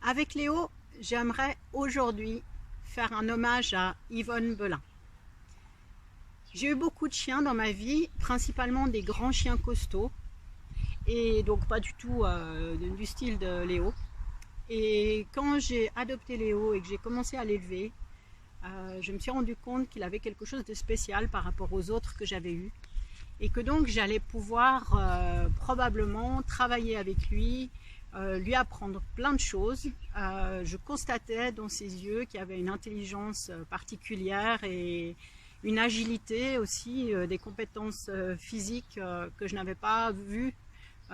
Avec Léo, j'aimerais aujourd'hui faire un hommage à Yvonne Belin. J'ai eu beaucoup de chiens dans ma vie, principalement des grands chiens costauds, et donc pas du tout du style de Léo. Et quand j'ai adopté Léo et que j'ai commencé à l'élever, je me suis rendu compte qu'il avait quelque chose de spécial par rapport aux autres que j'avais eus, et que donc j'allais pouvoir probablement travailler avec lui, lui apprendre plein de choses. Je constatais dans ses yeux qu'il y avait une intelligence particulière et une agilité aussi, des compétences physiques que je n'avais pas vues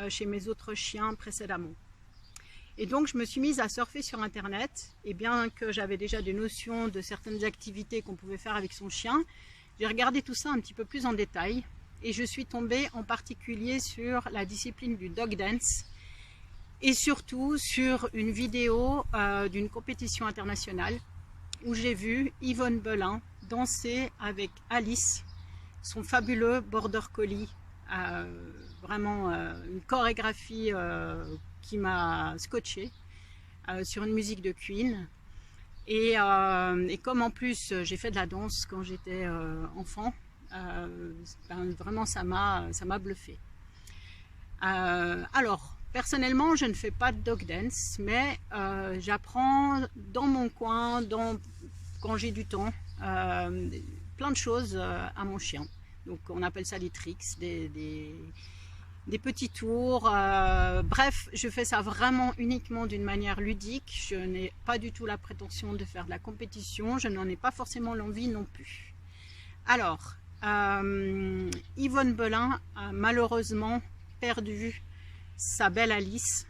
chez mes autres chiens précédemment. Et donc je me suis mise à surfer sur internet, et bien que j'avais déjà des notions de certaines activités qu'on pouvait faire avec son chien, j'ai regardé tout ça un petit peu plus en détail et je suis tombée en particulier sur la discipline du dog dance et surtout sur une vidéo d'une compétition internationale où j'ai vu Yvonne Belin danser avec Alice, son fabuleux border collie, vraiment une chorégraphie qui m'a scotché sur une musique de Queen. Et comme en plus j'ai fait de la danse quand j'étais enfant, vraiment ça m'a bluffé. Alors personnellement je ne fais pas de dog dance, mais j'apprends dans mon coin, quand j'ai du temps, plein de choses à mon chien. Donc on appelle ça des tricks, des petits tours, bref, je fais ça vraiment uniquement d'une manière ludique. Je n'ai pas du tout la prétention de faire de la compétition, je n'en ai pas forcément l'envie non plus. Alors, Yvonne Belin a malheureusement perdu sa belle Alice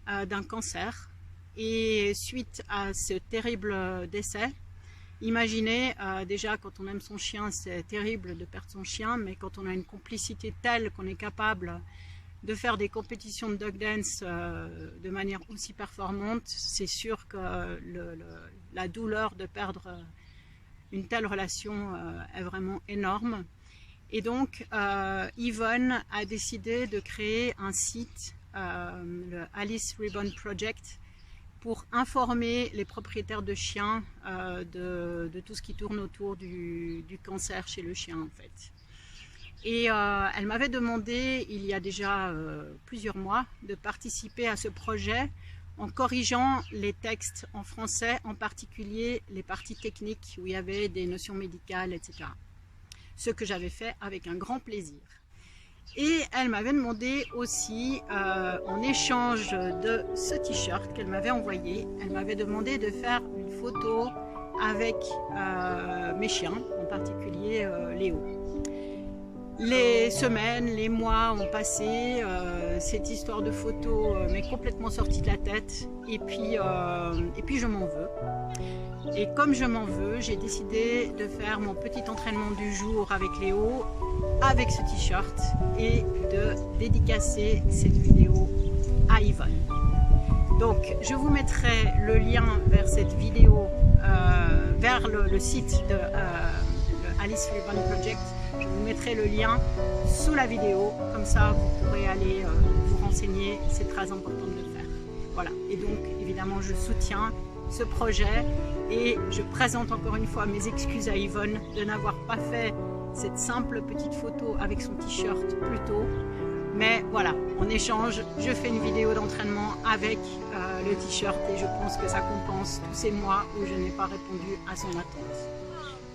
d'un cancer, et suite à ce terrible décès, imaginez, déjà quand on aime son chien c'est terrible de perdre son chien, mais quand on a une complicité telle qu'on est capable de faire des compétitions de dog dance de manière aussi performante, c'est sûr que la douleur de perdre une telle relation est vraiment énorme. Et donc Yvonne a décidé de créer un site, le Alice Ribbon Project, pour informer les propriétaires de chiens de tout ce qui tourne autour du cancer chez le chien en fait. Et elle m'avait demandé il y a déjà plusieurs mois de participer à ce projet en corrigeant les textes en français, en particulier les parties techniques où il y avait des notions médicales, etc. Ce que j'avais fait avec un grand plaisir. Et elle m'avait demandé aussi, en échange de ce t-shirt qu'elle m'avait envoyé, elle m'avait demandé de faire une photo avec mes chiens, en particulier Léo. Les semaines, les mois ont passé, cette histoire de photo m'est complètement sortie de la tête, et puis je m'en veux. Et comme je m'en veux, j'ai décidé de faire mon petit entraînement du jour avec Léo, avec ce t-shirt, et de dédicacer cette vidéo à Yvonne. Donc je vous mettrai le lien vers cette vidéo, vers le site de Alice Ribbon Project. Je vous mettrai le lien sous la vidéo, comme ça vous pourrez aller vous renseigner, c'est très important de le faire. Voilà, et donc évidemment je soutiens ce projet et je présente encore une fois mes excuses à Yvonne de n'avoir pas fait cette simple petite photo avec son t-shirt plus tôt. Mais voilà, en échange, je fais une vidéo d'entraînement avec le t-shirt et je pense que ça compense tous ces mois où je n'ai pas répondu à son attente.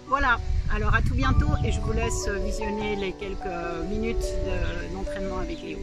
Voilà, alors à tout bientôt et je vous laisse visionner les quelques minutes d'entraînement avec Léo.